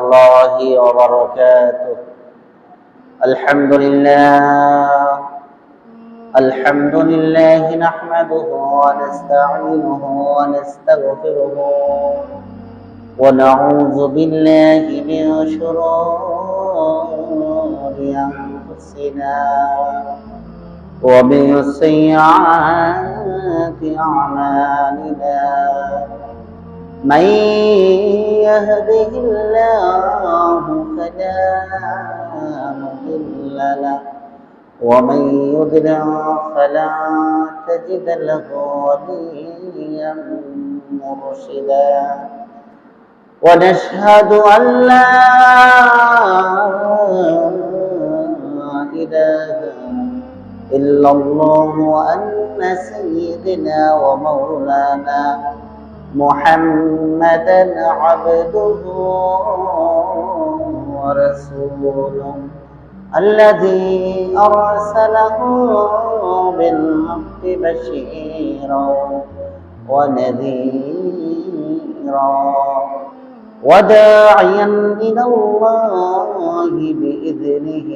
الله وبركاته. الحمد لله نحمده ونستعينه ونستغفره ونعوذ بالله من شرور أنفسنا ومن سيئات أعمالنا. من يهده الله فلا مضل له ومن يضلل فلا تجد له وليا مرشدا. ونشهد أن لا إله إلا الله وأن سيدنا ومولانا محمدا عبده ورسوله الذي أرسله بالحق بشيرا ونذيرا وداعيا إلى الله بإذنه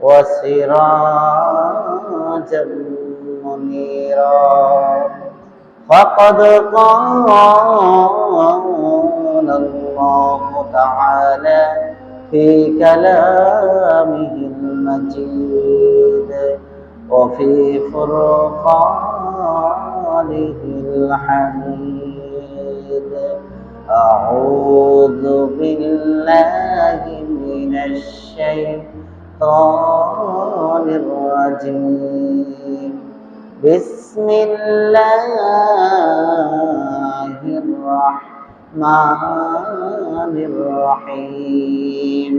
وسراجا منيرا. فقد قال الله تعالى في كلامه المجيد وفي فرقانه الحميد: أعوذ بالله من الشيطان الرجيم. بسم الله الرحمن الرحيم.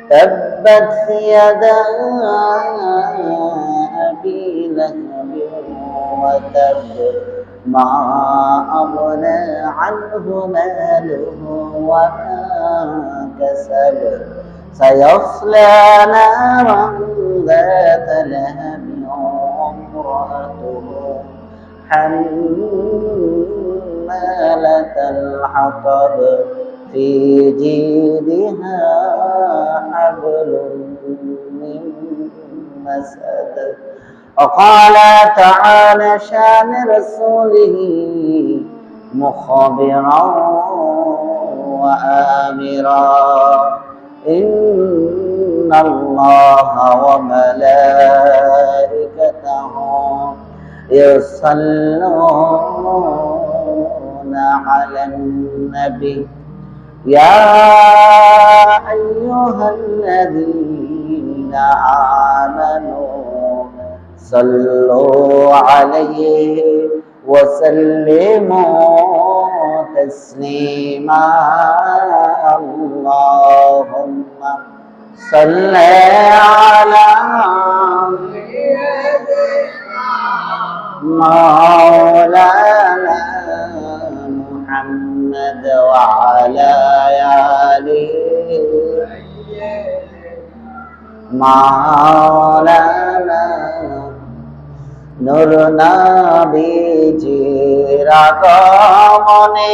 تبت يدا أبي لهب وتب ما أغنى عنه ماله وما كسب سيصلى نارا ذات لهب وامرأته حمالة الحطب في جيدها حبل من مسد. وقال تعالى شان رسوله مخبرا وآمرا: إن الله وملائكته يصلون على النبي يا أيها الذين آمنوا صلوا عليه وسلموا تسليما. اللهم صل على مولانا محمد وعلى آله مولانا নূর নবীজির আগমনে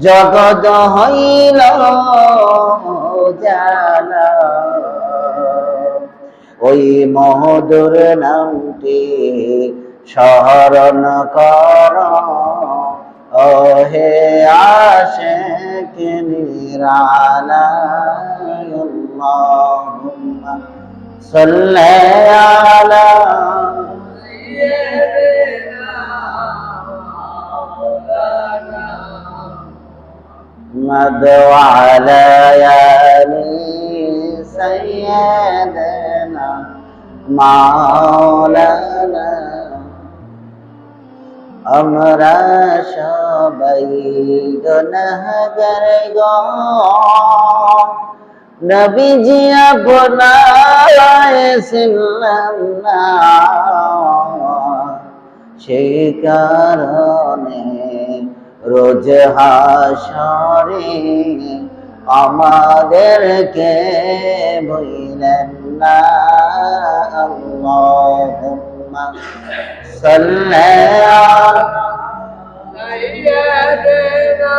জগৎ হইল উজালা। ওই মধুর নামটি স্মরণ কর ওহে আশিক নিরালা। আল্লাহুম্মা সাল্লি আলা محمد وعلى آل سيدنا مولانا। আমরা সবাই গুনাহগার গো, নবীজি আপনায় ছিলাম না, সেই কারণে রোজ হাসরে আমাদেরকে ভুলেন না। আল্লাহুম্মা সাল্লি আলা সাইয়্যিদিনা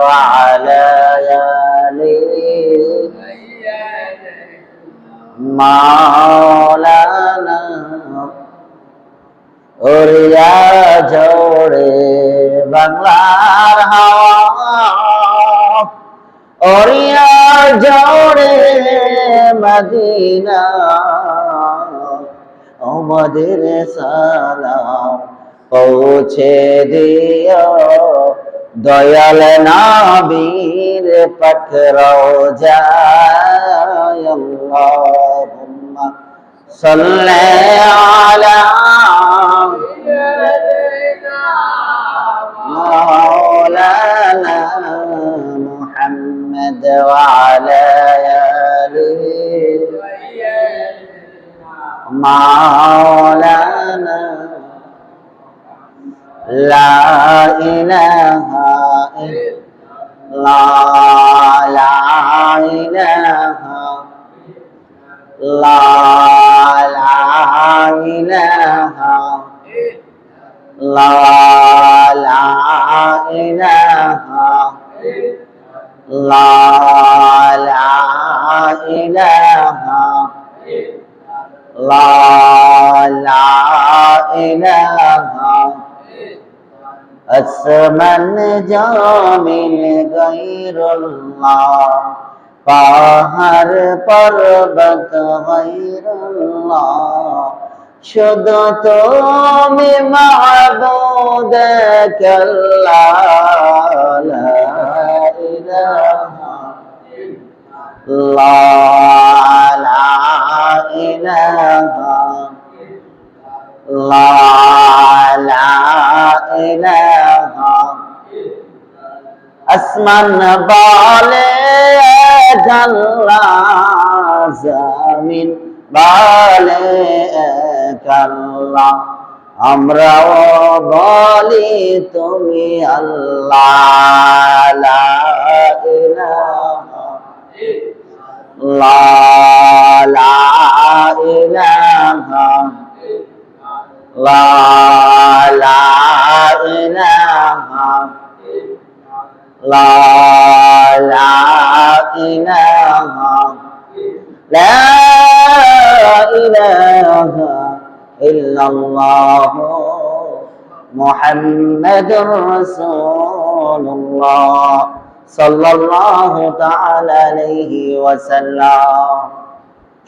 وعلى آله مولانا ওরিয়া জোড়ে বাংলার হাওয়া ওরিয়া জোড়ে মদিনা আমাদের সালাম পৌঁছে দিও দয়াল নবীর পাক রওজায় আল্লাহুম্মা সাল্লি আলা مولانا محمد وعلى آله مولانا لا إله إلا لا إله لا إله لا إله لا إله لا إله আসমান জমিন গায়রুল্লাহ পাহাড় পর্বত গায়রুল্লাহ শুধু তুমি মাবুদ আল্লাহ লা ইলাহা লা ইলাহা লা ইলাহা আসমান বলে আল্লাহ জমিন বলে আল্লাহ আমরাও বলি তুমি আল্লাহ লা ইলাহা লা ইলাহা লা ইলাহা লা ইলাহা لا إله إلا الله محمد رسول الله صلى الله تعالى عليه وسلم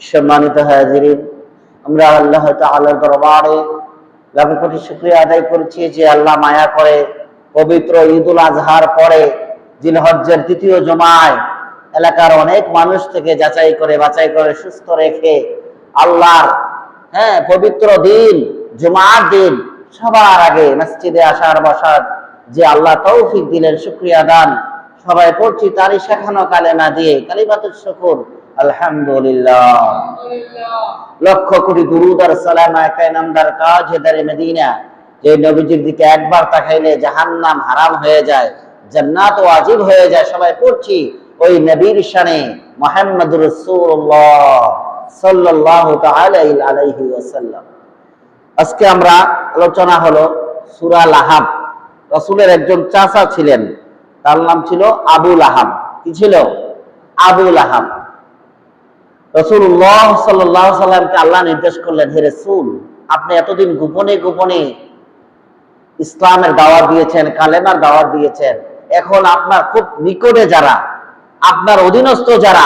সম্মানিত হাজিরিন আমরা আল্লাহ তাআলার দরবারে লাখ কোটি শুকরিয়া আদায় করছি যে আল্লাহ মায়া করে পবিত্র ঈদুল আজহার পরে জিলহজ্জের দ্বিতীয় জুমায় এলাকার অনেক মানুষ থেকে যাচাই করে বাছাই করে সুস্থ রেখে আল্লাহর পবিত্র দিন জুমার দিন সবার আগে মসজিদে আসার বসার যে আল্লাহ তৌফিক দিলেন শুকরিয়া দান সবাই পড়ছি তারই শেখানো কালেমা দিয়ে কালিমাতুশ শুকর আলহামদুলিল্লাহ লক্ষ কোটি দুরূদ আর সালাম আকায়ে নামদার তাজদারে মদিনা যে নবীজির দিকে একবার তাকাইলে জাহান্নাম হারাম হয়ে যায় জান্নাত ওয়াজিব হয়ে যায় সবাই পড়ছি ওই নবীর শানে মুহাম্মদুর রাসূলুল্লাহ সাল্লাল্লাহু তাআলা আলাইহি ওয়াসাল্লাম। আজকে আমরা আলোচনা হলো সূরা লাহাব। রাসূলের একজন চাচা ছিলেন, তার নাম ছিল আবু লাহাব। কি ছিল? আবু লাহাব। রাসূলুল্লাহ সাল্লাল্লাহু আলাইহি ওয়াসাল্লামকে আল্লাহ নির্দেশ করলেন, হে রাসূল, আপনি এতদিন গোপনে গোপনে ইসলামের দাওয়াত দিয়েছেন, কালেমার দাওয়াত দিয়েছেন, এখন আপনার খুব নিকটে যারা, আপনার অধীনস্থ যারা,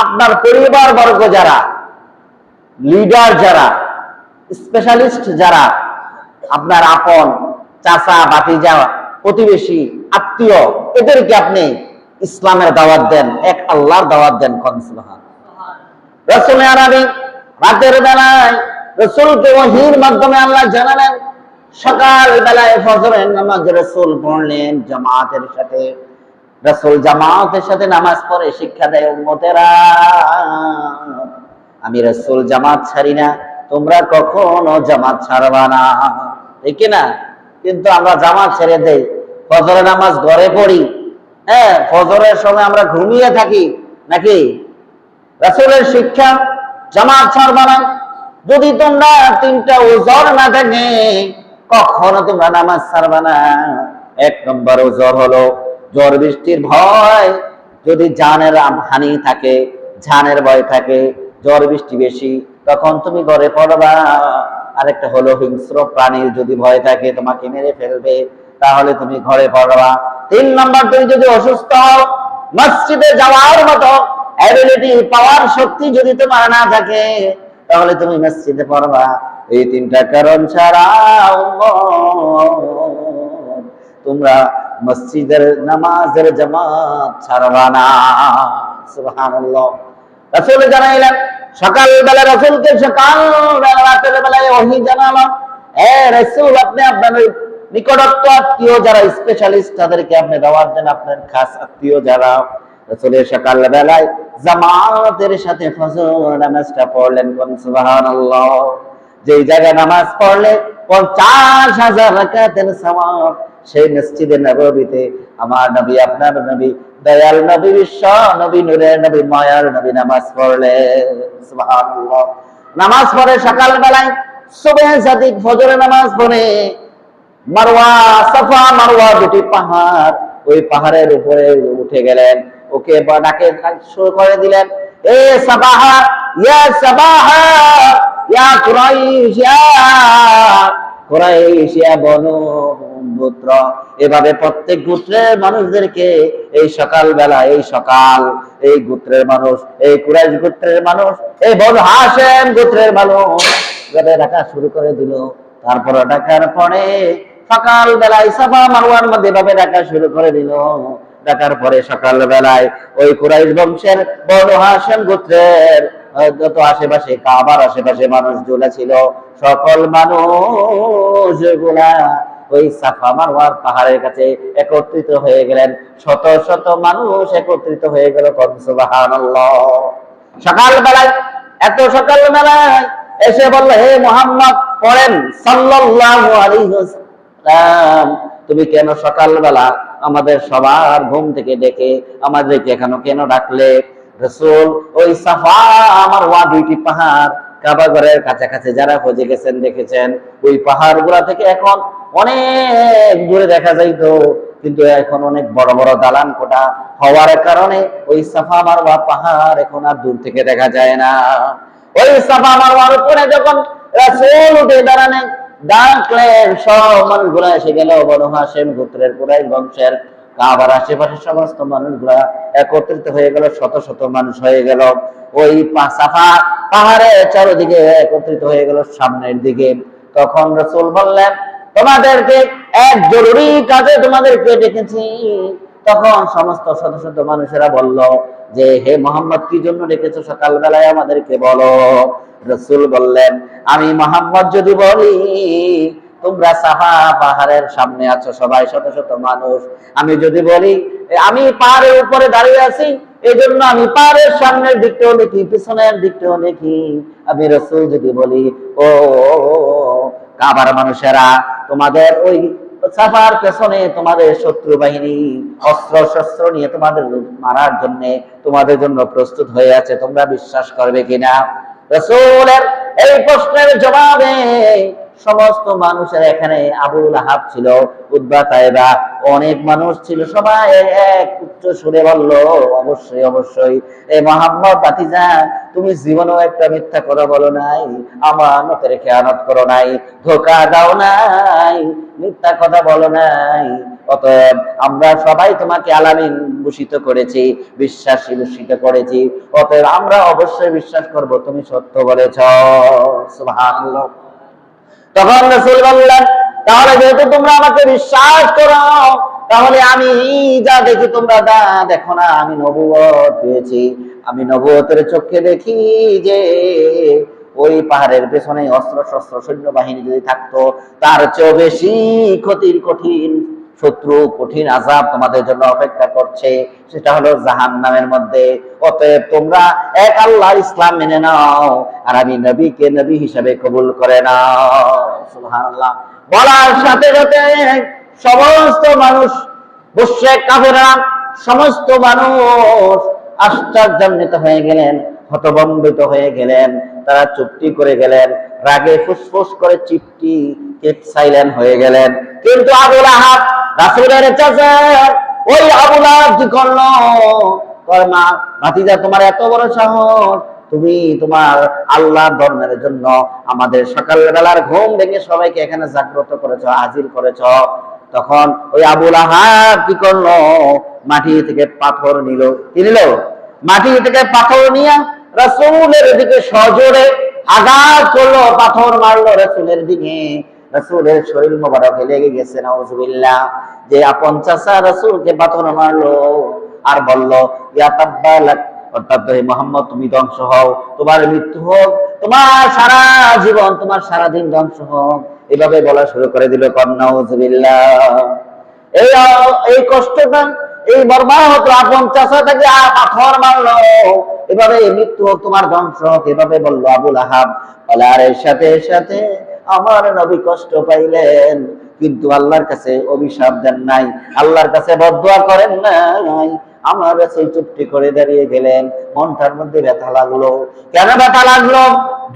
আপনার পরিবার বর্গ যারা, লিডার যারা, স্পেশালিস্ট যারা, আপনার আপন চাচা ভাতিজা প্রতিবেশী আত্মীয়, এদেরকে আপনি ইসলামের দাওয়াত দেন, এক আল্লাহর দাওয়াত দেন। সুবহানাল্লাহ। রাসূল আরবি রাতের বেলায় রাসূলকে ওহীর মাধ্যমে আল্লাহ জানালেন, সকাল বেলায় ফজরের নামাজ রাসূল পড়লেন জামাতের সাথে। রাসূল জামাতের সাথে নামাজ পড়ে শিক্ষা দেয়, উম্মতেরা আমি রাসূল জামাত ছাড়ি না, তোমরা কখনো জামাত ছাড়বা না। ঠিক না? কিন্তু আমরা জামাত ছেড়ে দেই, ফজরের নামাজ ঘরে পড়ি, ফজরের সময় আমরা ঘুমিয়ে থাকি নাকি? রাসূলের শিক্ষা জামাত ছাড়বা না, যদি তোমরা তিনটা ওজর না থাকে কখনো তোমরা নামাজ ছাড়বা না। এক নম্বর ওজর হলো ঝড় বৃষ্টির ভয়, যদি জানের হানি থাকে, জানের ভয় থাকে, ঝড় বৃষ্টি বেশি, তখন তুমি ঘরে পড়বা। আরেকটা হলো হিংস্র প্রাণীর যদি ভয় থাকে তোমাকে মেরে ফেলবে, তাহলে তুমি ঘরে পড়বা। 3 নাম্বার, তুমি যদি অসুস্থ হও, মসজিদে যাওয়ার মতো অ্যাবিলিটি, পাওয়ার, শক্তি যদি তোমার না থাকে, তাহলে তুমি মসজিদে পড়বা। এই 3টা কারণ ছাড়া তোমরা মসজিদের নামাজের জামাত ছাড়বা না। সুবহানাল্লাহ। রাসূল জানাইলেন, সকালবেলা রাসূলকে সকালবেলা রাতের বেলায় ওহী জানালো, হে রাসূল, আপনি আপনার নিকটস্থ আত্মীয় যারা স্পেশালিস্ট তাদেরকে আপনি দাওয়াত দেন, আপনার খাস আত্মীয় যারা। রাসূলের সকালবেলায় জামাতের সাথে ফজর নামাজটা পড়লেন, কোন সুবহানাল্লাহ। যেই জায়গায় নামাজ পড়লে 50,000 রাকাতের সওয়াব, সেই মসজিদে নববীতে আমার নবী, আপনার নবী, দয়াল নবী, বিশ্ব নবী, নূরের নবী, মায়ার নবী নামাজ পড়লেন। সুবহানাল্লাহ। নামাজ পড়ে সকালবেলায় সুবহে সাদিক ফজরের নামাজ পড়ে মারওয়া, সাফা মারওয়া দুটি পাহাড়, ওই পাহাড়ের উপরে উঠে গেলেন, ওকে ডাকে শুরু করে দিলেন, এ সাবাহা, ইয়া সাবাহা, ইয়া কুরাইশ, ইয়া কুরাইশ, ইয়া বনু গোত্র। এভাবে প্রত্যেক গোত্রের মানুষদেরকে এই সকালবেলা, এই সকাল, এই গোত্রের মানুষ, এই কুরাইশ গোত্রের মানুষ, এই বনু হাশেম গোত্রের মানুষ ডাকা শুরু করে দিল। তারপর ডাকার পরে সকাল বেলায় সাফা মারওয়ার মধ্যে ভাবে ডাকা শুরু করে দিল। ডাকার পরে সকাল বেলায় ওই কুরাইশ বংশের বনু হাশেম গোত্রের যত আশেপাশে, কাবার আশেপাশে মানুষ গুলা ছিল, সকল মানুষ গুলা ওই সাফা মারওয়ার পাহাড়ের কাছে একত্রিত হয়ে গেলেন। শত শত মানুষ একত্রিত হয়ে গেল। সুবহানাল্লাহ। সকাল বেলায়, এত সকাল বেলায় এসে বলল, হে মুহাম্মদ, পড়েন সাল্লাল্লাহু আলাইহি ওয়াসাল্লাম, তুমি কেন সকালবেলা আমাদের সবার ঘুম থেকে ডেকে আমাদেরকে এখানে কেন ডাকলে? রাসূল, ওই সাফা মারওয়া দুইটি পাহাড় কাবা ঘরের কাছাকাছি যারা খুঁজে গেছেন দেখেছেন, ওই পাহাড় গুলা থেকে এখন অনেক দূরে দেখা যাইতো, কিন্তু এখন অনেক বড় বড় দালান কোঠা হওয়ার কারণে ওই সাফা মারওয়া পাহাড় এখন আর দূর থেকে দেখা যায় না। ওই সাফা মারওয়ার উপরে যখন রাসূল উঠে দাঁড়ালেন, ডাকলেন, সব মানুষগুলা এসে গেল। বনু হাশেম গোত্রের কুরাইশ বংশের কাবার আশেপাশের সমস্ত মানুষগুলা একত্রিত হয়ে গেল, শত শত মানুষ হয়ে গেল। ওই সাফা পাহাড়ের চারদিকে একত্রিত হয়ে গেল সামনের দিকে। তখন রাসূল বললেন, তোমাদেরকে এক জরুরি কাজে তোমাদেরকে ডেকেছি। তখন সমস্ত শত শত মানুষেরা বলল যে, হে মুহাম্মদ, কি জন্য ডেকেছো সকালবেলায় আমাদেরকে বলো। রাসূল বললেন, আমি মুহাম্মদ যদি বলি, তোমরা সাফা পাহাড়ের সামনে আছো সবাই শত শত মানুষ, আমি যদি বলি আমি পাহাড়ের উপরে দাঁড়িয়ে আছি, এই জন্য আমি পাহাড়ের সামনের দিকটাও দেখি, পিছনের দিকটাও দেখি। আমি রাসূল যদি বলি, ও কাবার মানুষেরা, তোমাদের ওই সাফার পেছনে তোমাদের শত্রু বাহিনী অস্ত্র শস্ত্র নিয়ে তোমাদের মারার জন্য তোমাদের জন্য প্রস্তুত হয়ে আছে, তোমরা বিশ্বাস করবে কিনা? রাসূলের এই প্রশ্নের জবাবে সমস্ত মানুষের, এখানে আবু লাহাব ছিল, উতবা, তাইবা, অনেক মানুষ ছিল, সবাই এক উচ্চ সুরে বলল, অবশ্যই অবশ্যই, এই মুহাম্মদ ভাতিজা, তুমি জীবনেও একটা মিথ্যা কথা বলো নাই, আমানতের খেয়ানত করো নাই, ধোঁকা দাও নাই, মিথ্যা কথা বলো নাই। অতএব আমরা সবাই তোমাকে আলামিন ঘোষিত করেছি, বিশ্বাসী ঘোষিত করেছি, অতএব আমরা অবশ্যই বিশ্বাস করব তুমি সত্য বলেছ। সুবহানাল্লাহ। তখন রাসূল বললেন, তাহলে যেহেতু তোমরা আমাকে বিশ্বাস করো, তাহলে আমি যা দেখি তোমরা তা দেখো না। আমি নবুয়ত পেয়েছি, আমি নবুয়তের চোখে দেখি যে ওই পাহাড়ের পেছনে অস্ত্র শস্ত্র সৈন্যবাহিনী যদি থাকতো, তার চেয়েও বেশি ক্ষতির কঠিন শত্রু, কঠিন আযাব তোমাদের জন্য অপেক্ষা করছে, সেটা হলো জাহান্নামের মধ্যে। অতএব তোমরা এক আল্লাহর ইসলাম মেনে নাও, আর আমি নবীকে নবী হিসেবে কবুল করে নাও। সুবহানাল্লাহ। বলার সাথে সাথে সমস্ত মানুষ, মুশরিক কাফেররা, সমস্ত মানুষ আশ্চর্যান্বিত হয়ে গেলেন, হতভম্বিত হয়ে গেলেন, তারা চুপটি করে গেলেন, রাগে ফুসফুস করে চিপটি সাইলেন্ট হয়ে গেলেন। কিন্তু আবু লাহাব, রাসূলের চাচা, ওই আবু লাহাব কি করলো, মা ভাতিজা তোমার এত বড় সাহস, তুমি তোমার আল্লাহর ধর্মের জন্য আমাদের সকালবেলার ঘুম ভেঙে সবাইকে এখানে জাগ্রত করেছ, হাজির করেছ। তখন ওই আবু লাহাব কি করলো, মাটি থেকে পাথর নিল। কি নিল? মাটি থেকে পাথর নিয়ে রাসূলের দিকে সজোরে আঘাত করলো, পাথর মারলো রাসূলের দিকে। রাসূলের শরীর মোবারকে লেগে গেছে, নাউজুবিল্লাহ। যে আপন চাচা রাসূলকে পাথর মারলো আর বলল, ইয়া তাব্বালাক, অর্থাৎ হে মুহাম্মদ তুমি ধ্বংস হও, তোমার মৃত্যু হোক, তোমার সারা জীবন, তোমার সারা দিন ধ্বংস হোক, এভাবে বলা শুরু করে দিল। নাউজুবিল্লাহ। এই কষ্টটা, এই মর্মাহত আপন চাচা থেকে পাথর মারলো, এভাবে মৃত্যু হোক, তোমার ধ্বংস হোক, এভাবে বললো আবু লাহাব। আর এর সাথে সাথে আমার নবী কষ্ট পাইলেন, কিন্তু আল্লাহর কাছে অভিশাপ দেন নাই, আল্লাহর কাছে বদদুয়া করেন নাই। আমার রাসূল চুপটি করে দাঁড়িয়ে গেলেন। মনটার মধ্যে ব্যথা লাগলো। কেন ব্যথা লাগলো?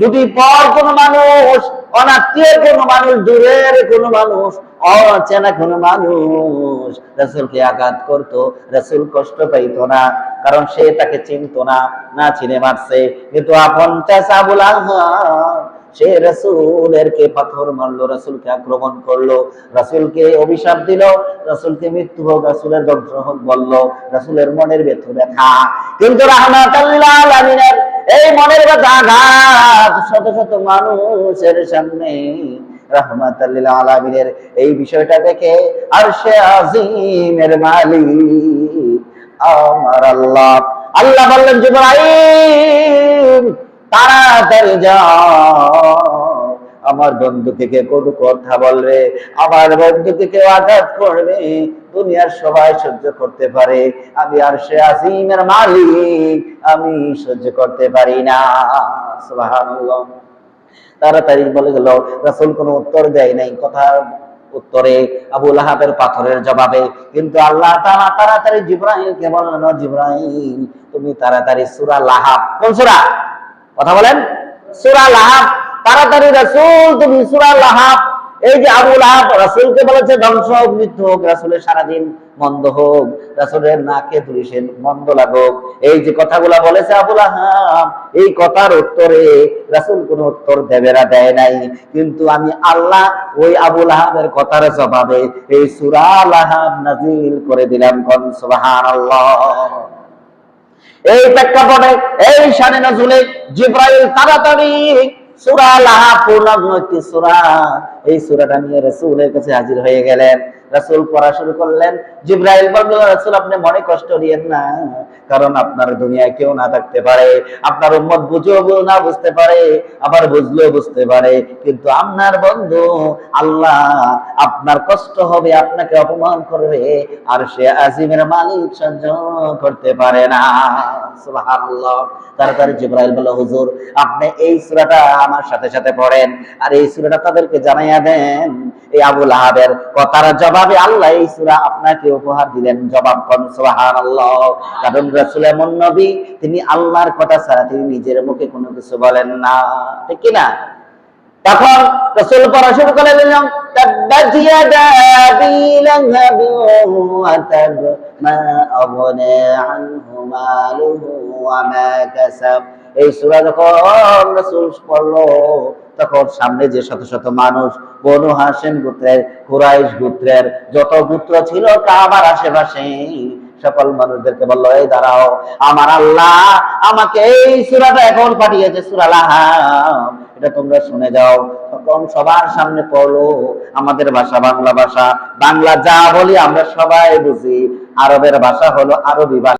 যদি পর কোন মানুষ, অনাত্মীয় কোন মানুষ, দূরের কোন মানুষ, অচেনা কোন মানুষ রাসূলকে আঘাত করতো, রাসূল কষ্ট পাইতো না, কারণ সে তাকে চিনতো না, না চিনে মারছে। কিন্তু আপন চাচা আবু লাহাব, সে রাসূলের কে পাথর মারলো, রাসূলকে আক্রমণ করলো, রাসূলকে অভিশাপ দিল, রাসূলকে মৃত্যু হোক, রাসূলের ধ্বংস হোক বলল। রাসূলের মনের ব্যথা, কিন্তু রাহমাতুল লিল আলামিনের এই মনের ব্যথা আঘাত শত শত মানুষের সামনে রাহমাতুল লিল আলামিনের এই বিষয়টা দেখে আরশে আজিমের মালিক আমার আল্লাহ, আল্লাহ বললেন, জিবরাইল তাড়াতাড়ি যাও, আমার বন্ধুকে কে কোনো কথা বলবে, আমার বন্ধুকে কেউ আঘাত করবে, দুনিয়ার সবাই সহ্য করতে পারে, আমি আরশে আজিমের মালিক, আমি সহ্য করতে পারি না। সুবহানাল্লাহ। তাড়াতাড়ি বলে গেল। রাসূল কোনো উত্তর দেয় নাই কথার উত্তরে, আবু লাহাবের পাথরের জবাবে। কিন্তু আল্লাহ তাআলা তাড়াতাড়ি জিবরাইলকে বললেন, জিবরাইল তুমি তাড়াতাড়ি সূরা লাহাব, কোন সূরা কথা বলেন? সূরা লাহাব। তাড়াতাড়ি রাসূল তুমি সূরা লাহাব, এই যে আবু লাহাব রাসূলকে বলেছে ধ্বংস হোক, মৃত্যু হোক, রাসূলের সারাদিন মন্দ হোক, রাসূলের নাকে ধুলিছে মন্দ লাগুক, এই যে কথাগুলা বলেছে আবু লাহাব, এই কথার উত্তরে রাসূল কোনো উত্তর দেয় নাই। কিন্তু আমি আল্লাহ ওই আবু লাহাবের কথার জবাবে এই সূরা লাহাব নাযিল করে দিলাম। কোন সুবহানাল্লাহ। এই প্রেক্ষাপটে, এই শানে নজুলে জিবরাইল তাড়াতাড়ি সূরা লাহাব, পূর্ণাঙ্গ একটি সূরা, এই সূরাটা নিয়ে রাসূলের কাছে হাজির হয়ে গেলেন। রাসূল পড়া শুরু করলেন। জিবরাইল বলল, রাসূল আপনি মনে কষ্ট নিয়েন না, কারণ আপনার দুনিয়ায় কেউ না থাকতে পারে, আপনার উম্মত বুঝেও না বুঝতে পারে, আবার বুঝলেও বুঝতে পারে, কিন্তু আপনার বন্ধু আল্লাহ আপনার কষ্ট হবে, আপনাকে অপমান করবে, আর সে আজিমের মালিক সহ্য করতে পারে না। সুবহানাল্লাহ। তাড়াতাড়ি জিবরাইল বলল, হুজুর আপনি এই সূরাটা আমার সাথে সাথে পড়েন, আর এই সূরাটা তাদেরকে জানাইয়া দেন। এই আবু লাহাবের কথার জবাবে আল্লাহ এই সূরা আপনাকে উপহার দিলেন। জবাব কোন সুবহানাল্লাহ। কারণ রাসূল এমন নবী, তিনি আল্লাহর কথা ছাড়া তিনি নিজের মুখে কোনো কিছু বলেন না, ঠিক কি না? তখন রাসূল পড়া শুরু করলেন, তাব্বাত ইয়াদা আবি লাহাব ওয়া তাব মা আগনা আনহু মালুহু ওয়া মা কাসাব। এই সূরা যখন রাসূল পড়লো, তখন সামনে যে শত শত মানুষ, বনু হাশিম গোত্রের, কুরাইশ গোত্রের যত গোত্র ছিল কাবার আশেপাশে, সকল মানুষদেরকে বলল, এই দাঁড়াও, আমার আল্লাহ আমাকে এই সূরাটা এখন পাঠিয়েছে, সূরা লাহাব, এটা তোমরা শুনে যাও। তখন সবার সামনে পড়লো। আমাদের ভাষা বাংলা ভাষা, বাংলা যা বলি আমরা সবাই বুঝি, আরবের ভাষা হলো আরবি ভাষা।